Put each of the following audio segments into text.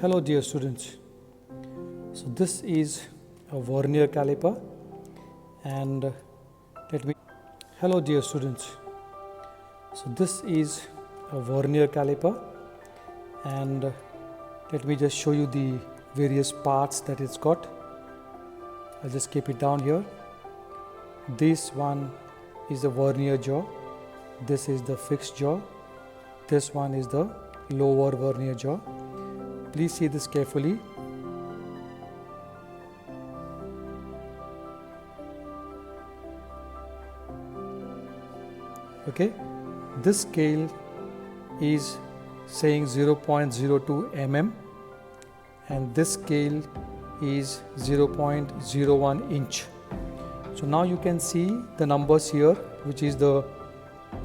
Hello dear students. So this is a vernier caliper and let me Hello dear students. So this is a vernier caliper and let me just show you the various parts that it's got. I'll just keep it down here. This one is the vernier jaw. This is the fixed jaw. This one is the lower vernier jaw. Please see this carefully. Okay, this scale is saying 0.02 mm and this scale is 0.01 inch. So now you can see the numbers here, which is the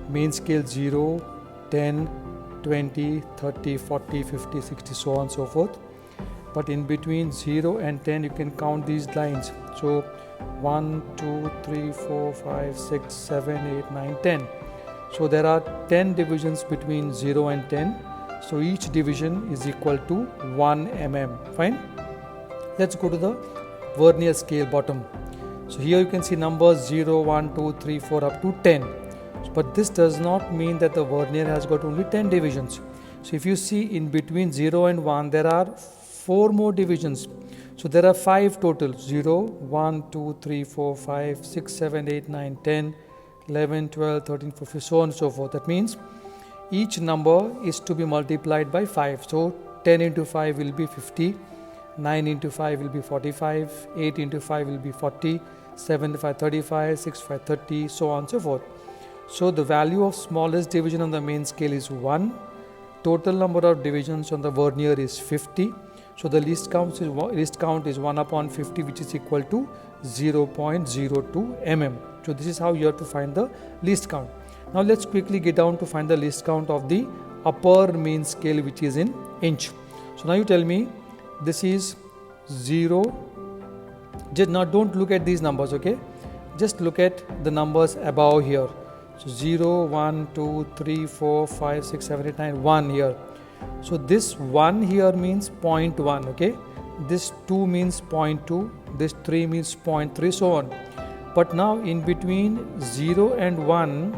main scale 0, 10, 20, 30, 40, 50, 60, so on and so forth. But in between 0 and 10 you can count these lines. So 1, 2, 3, 4, 5, 6, 7, 8, 9, 10. So there are 10 divisions between 0 and 10. So each division is equal to 1 mm. Fine. Let's go to the vernier scale bottom. So here you can see numbers 0, 1, 2, 3, 4 up to 10. But this does not mean that the vernier has got only 10 divisions. So if you see in between 0 and 1 there are 4 more divisions. So there are 5 total. 0, 1, 2, 3, 4, 5, 6, 7, 8, 9, 10, 11, 12, 13, 14, so on and so forth. That means each number is to be multiplied by 5. So 10 into 5 will be 50, 9 into 5 will be 45, 8 into 5 will be 40, 7 into 5 35, 6 5 30, so on and so forth. So the value of smallest division on the main scale is 1. Total number of divisions on the vernier is 50. So the least count is 1 upon 50, which is equal to 0.02 mm. So this is how you have to find the least count. Now let's quickly get down to find the least count of the upper main scale, which is in inch. So now you tell me this is 0. Just now don't look at these numbers, okay? Just look at the numbers above here. So 0, 1, 2, 3, 4, 5, 6, 7, 8, 9, 1 here. So this 1 here means 0.1, okay? This 2 means 0.2, this 3 means 0.3, so on. But now in between 0 and 1,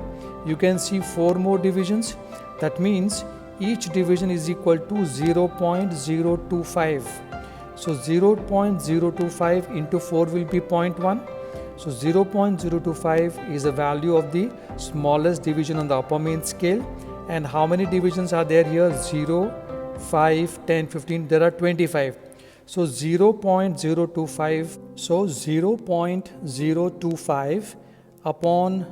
you can see 4 more divisions. That means each division is equal to 0.025. So 0.025 into 4 will be 0.1. So 0.025 is the value of the smallest division on the upper main scale. And how many divisions are there here? 0, 5, 10, 15, there are 25. So 0.025, so 0.025 upon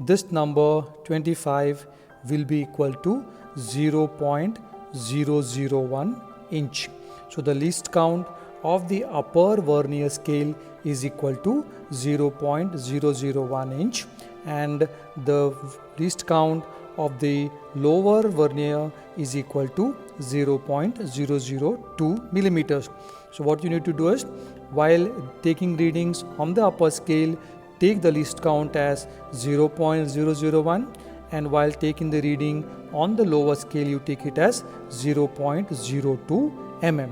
this number 25 will be equal to 0.001 inch. So the least count of the upper vernier scale is equal to 0.001 inch and the least count of the lower vernier is equal to 0.002 millimeters. So what you need to do is, while taking readings on the upper scale, take the least count as 0.001 and while taking the reading on the lower scale you take it as 0.02 mm.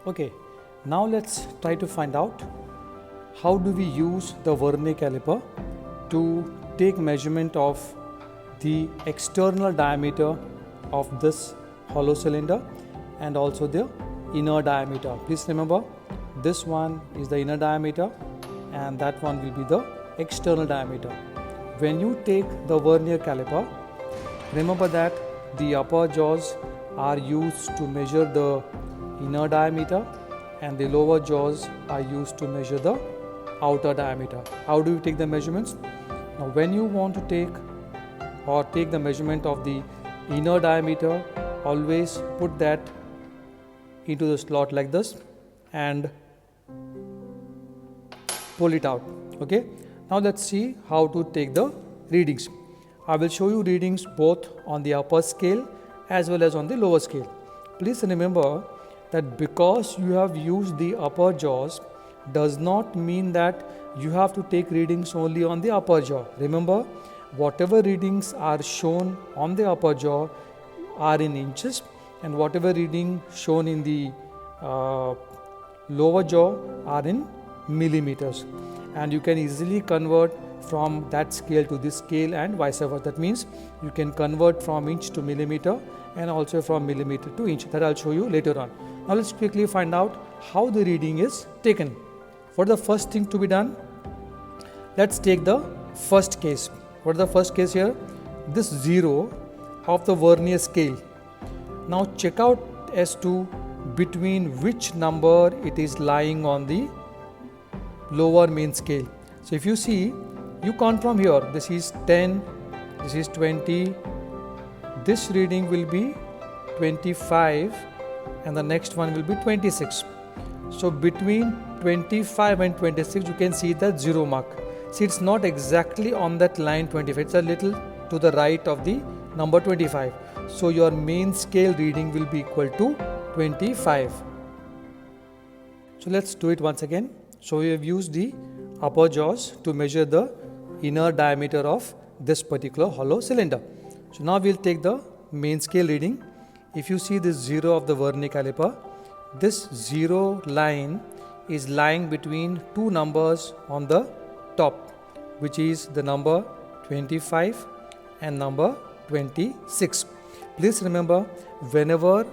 Okay, now let's try to find out how do we use the vernier caliper to take measurement of the external diameter of this hollow cylinder and also the inner diameter. Please remember, this one is the inner diameter and that one will be the external diameter. When you take the vernier caliper, remember that the upper jaws are used to measure the inner diameter and the lower jaws are used to measure the outer diameter. How do you take the measurements? Now when you want to take the measurement of the inner diameter, always put that into the slot like this and pull it out. Okay, now let's see how to take the readings. I will show you readings both on the upper scale as well as on the lower scale. Please remember that because you have used the upper jaws does not mean that you have to take readings only on the upper jaw. Remember, whatever readings are shown on the upper jaw are in inches, and whatever reading shown in the lower jaw are in millimeters, and you can easily convert from that scale to this scale and vice versa. That means you can convert from inch to millimeter and also from millimeter to inch. That I'll show you later on. Now let's quickly find out how the reading is taken. For the first thing to be done, let's take the first case. What is the first case here? This 0 of the vernier scale. Now check out as to between which number it is lying on the lower main scale. So if you see, you count from here. This is 10, this is 20, this reading will be 25, and the next one will be 26. So between 25 and 26 you can see the 0 mark. See, it's not exactly on that line 25, it's a little to the right of the number 25. So your main scale reading will be equal to 25. So let's do it once again. So we have used the upper jaws to measure the inner diameter of this particular hollow cylinder. So now we'll take the main scale reading. If you see this 0 of the vernier caliper, this 0 line is lying between two numbers on the top, which is the number 25 and number 26. Please remember, whenever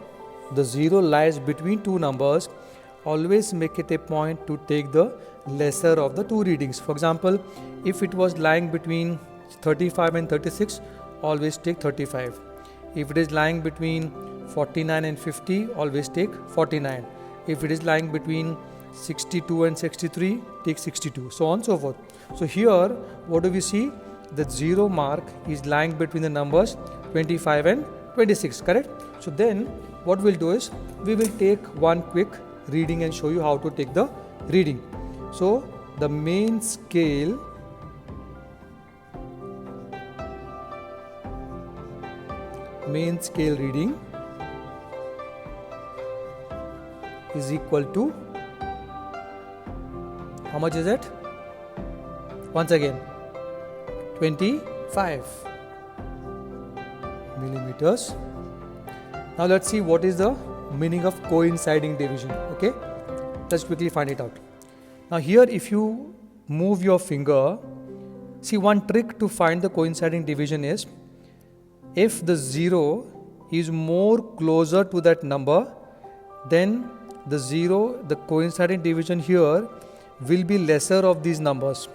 the 0 lies between two numbers, always make it a point to take the lesser of the two readings. For example, if it was lying between 35 and 36, always take 35. If it is lying between 49 and 50, always take 49. If it is lying between 62 and 63, take 62, so on and so forth. So here, what do we see? The 0 mark is lying between the numbers 25 and 26, correct? So then what we'll do is, we will take one quick reading and show you how to take the reading. So the main scale reading is equal to, how much is it? Once again, 25 millimeters. Now let's see what is the meaning of coinciding division. Okay, let's quickly find it out. Now here, if you move your finger, see, one trick to find the coinciding division is, if the 0 is more closer to that number, then the 0, the coinciding division here will be lesser of these numbers.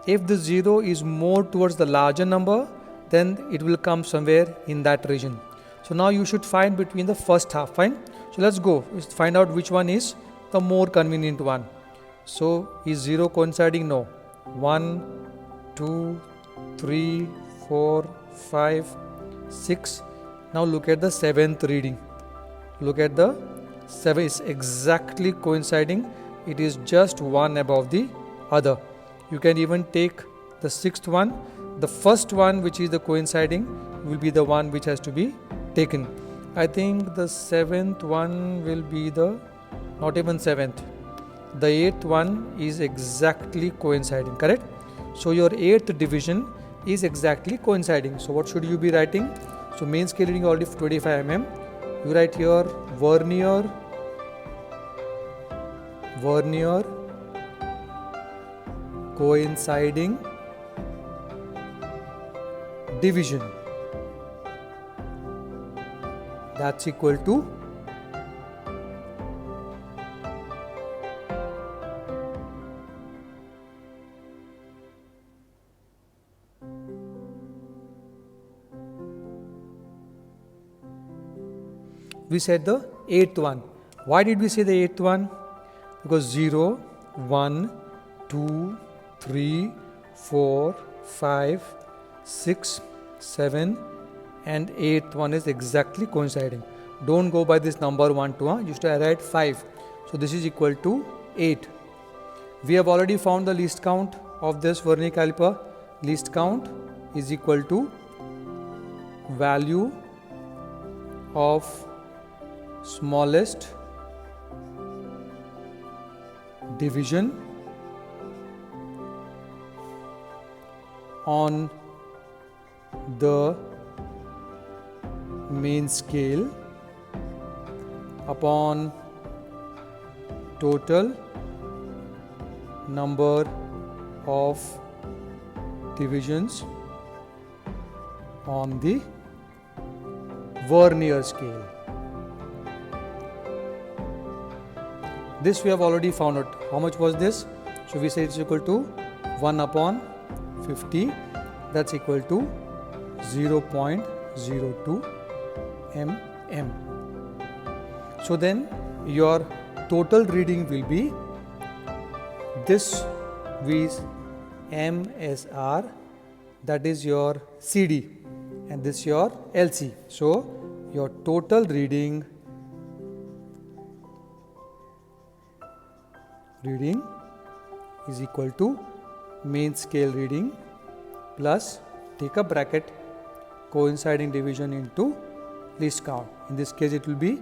If the 0 is more towards the larger number, then it will come somewhere in that region. So now you should find between the first half. Fine. So let's go. Let's find out which one is the more convenient one. So is 0 coinciding? No. 1, 2, 3, 4, 5, 6. Now look at the 7th reading. Look at the 7 is exactly coinciding. It is just one above the other. You can even take the 6th one. The first one, which is the coinciding, will be the one which has to be taken. I think the 7th one will be the, not even 7th, the 8th one is exactly coinciding, correct? So your 8th division is exactly coinciding. So what should you be writing? So main scale reading already 25 mm. You write here vernier coinciding division, that's equal to we said the 8th one. Why did we say the 8th one? Because 0, 1, 2, 3, 4, 5, 6, 7 and 8th one is exactly coinciding. Don't go by this number 1, 2, you should write 5. So this is equal to 8. We have already found the least count of this vernier caliper. Least count is equal to value of smallest division on the main scale upon total number of divisions on the vernier scale. This we have already found out. How much was this? So we say it's equal to 1 upon 50, that's equal to 0.02 mm. So then your total reading will be this is MSR, that is your CD, and this your LC. So your total reading is equal to main scale reading plus, take a bracket, coinciding division into least count. In this case it will be,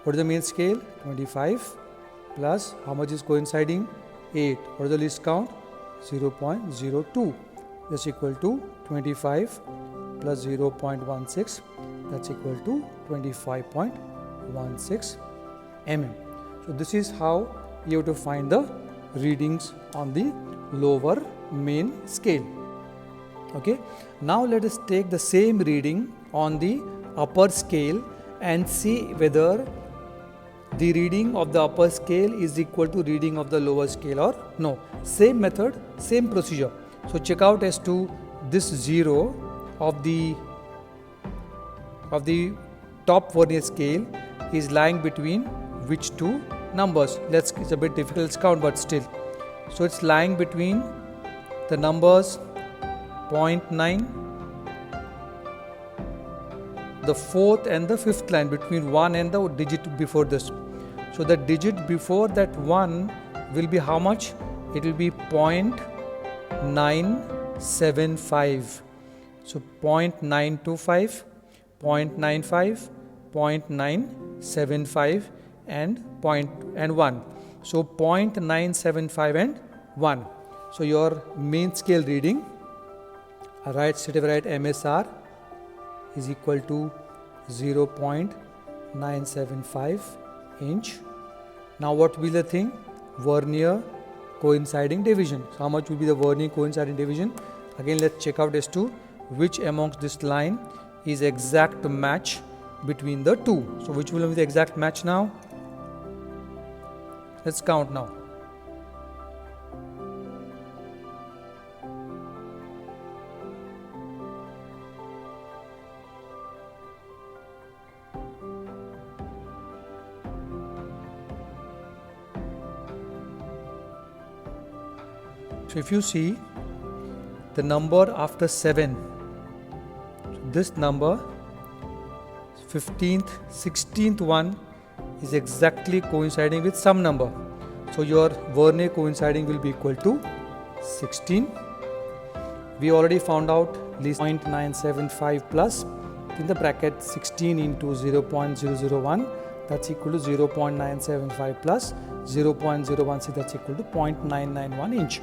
what is the main scale? 25 plus how much is coinciding? 8. What is the least count? 0.02. That's equal to 25 plus 0.16, that's equal to 25.16 mm. So this is how you have to find the readings on the lower main scale. Okay, now let us take the same reading on the upper scale and see whether the reading of the upper scale is equal to reading of the lower scale or no. Same method, same procedure. So check out as to this 0 of the top vernier scale is lying between which two numbers. It's a bit difficult to count, but still. So it's lying between the numbers 0.9, the fourth and the fifth line, between 1 and the digit before this. So the digit before that 1 will be how much? It will be 0.975. So 0.925, 0.95, 0.975 and 1. So 0.975 and 1. So your main scale reading, straight away write MSR is equal to 0.975 inch. Now what will be the thing? Vernier coinciding division. So how much will be the vernier coinciding division? Again, let's check out as to which amongst this line is exact match between the two. So which will be the exact match now? Let's count now. So if you see the number after 7, so this number 15th, 16th one is exactly coinciding with some number. So your vernier coinciding will be equal to 16. We already found out least 0.975 plus in the bracket 16 into 0.001, that's equal to 0.975 plus 0.016, that's equal to 0.991 inch.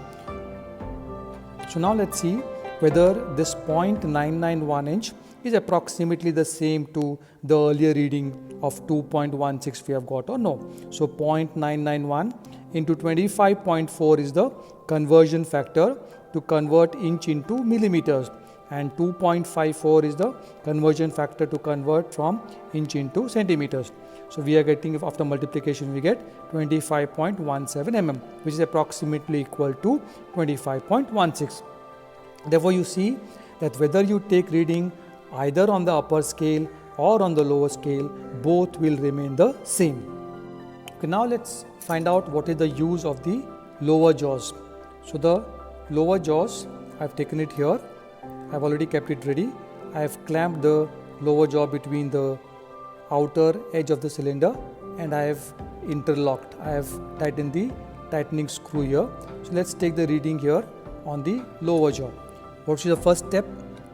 So now let's see whether this 0.991 inch is approximately the same to the earlier reading of 2.16 we have got or no. So 0.991 into 25.4 is the conversion factor to convert inch into millimeters, and 2.54 is the conversion factor to convert from inch into centimeters. So we are getting, after multiplication, we get 25.17 mm, which is approximately equal to 25.16. Therefore, you see that whether you take reading either on the upper scale or on the lower scale, both will remain the same. Okay, now let's find out what is the use of the lower jaws. So the lower jaws, I have taken it here. I have already kept it ready. I have clamped the lower jaw between the outer edge of the cylinder and I have interlocked. I have tightened the tightening screw here. So let's take the reading here on the lower jaw. What is the first step?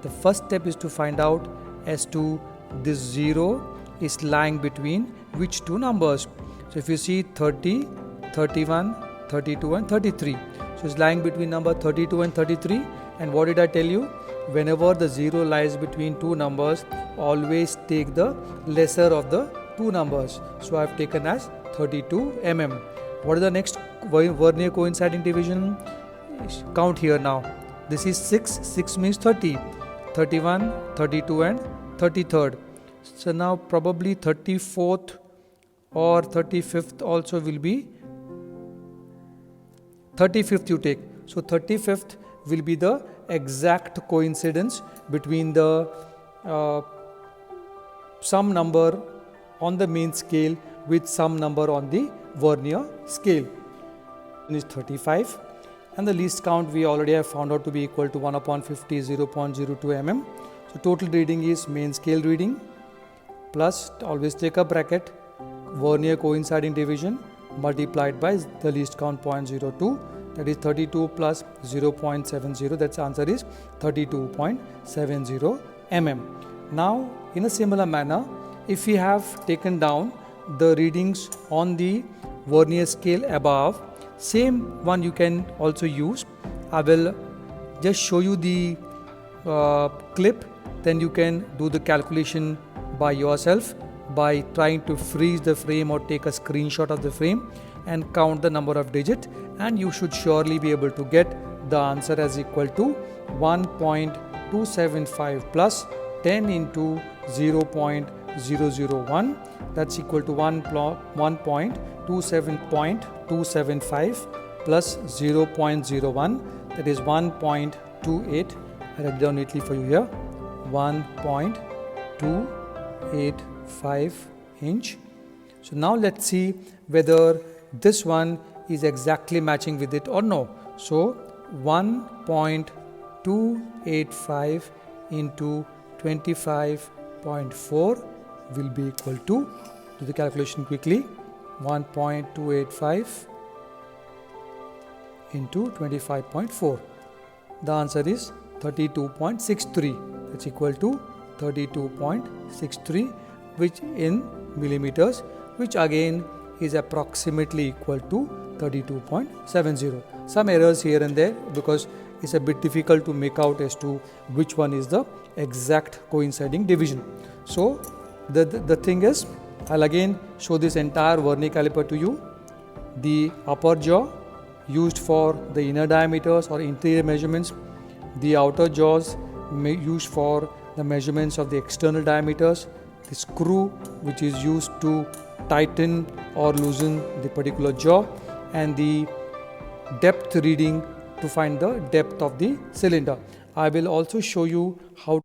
The first step is to find out as to this 0 is lying between which two numbers. So if you see 30, 31, 32 and 33. So it's lying between number 32 and 33. And what did I tell you? Whenever the 0 lies between two numbers, always take the lesser of the two numbers. So I have taken as 32 mm. What is the next vernier coinciding division? Count here now. This is 6. 6 means 30. 31, 32 and 33rd. So now probably 34th or 35th also will be 35th you take. So 35th will be the exact coincidence between the some number on the main scale with some number on the vernier scale. Is 35, and the least count we already have found out to be equal to 1 upon 50, 0.02 mm. So total reading is main scale reading plus, always take a bracket, vernier coinciding division multiplied by the least count 0.02, that is 32 plus 0.70, that's answer is 32.70 mm. Now in a similar manner, if we have taken down the readings on the vernier scale above, same one you can also use. I will just show you the clip, then you can do the calculation by yourself by trying to freeze the frame or take a screenshot of the frame and count the number of digits, and you should surely be able to get the answer as equal to 1.275 plus 10 into 0.001, that's equal to 1.275 plus 0.01, that is 1.28. I write down neatly for you here, 1.285 inch. So now let's see whether this one is exactly matching with it or no. So 1.285 into 25.4 will be equal to, do the calculation quickly, 1.285 into 25.4. The answer is 32.63. That's equal to 32.63, which in millimeters, which again is approximately equal to 32.70. Some errors here and there because it's a bit difficult to make out as to which one is the exact coinciding division. So the thing is, I'll again show this entire vernier caliper to you. The upper jaw used for the inner diameters or interior measurements, the outer jaws used for the measurements of the external diameters, the screw which is used to tighten or loosen the particular jaw, and the depth reading to find the depth of the cylinder. I will also show you how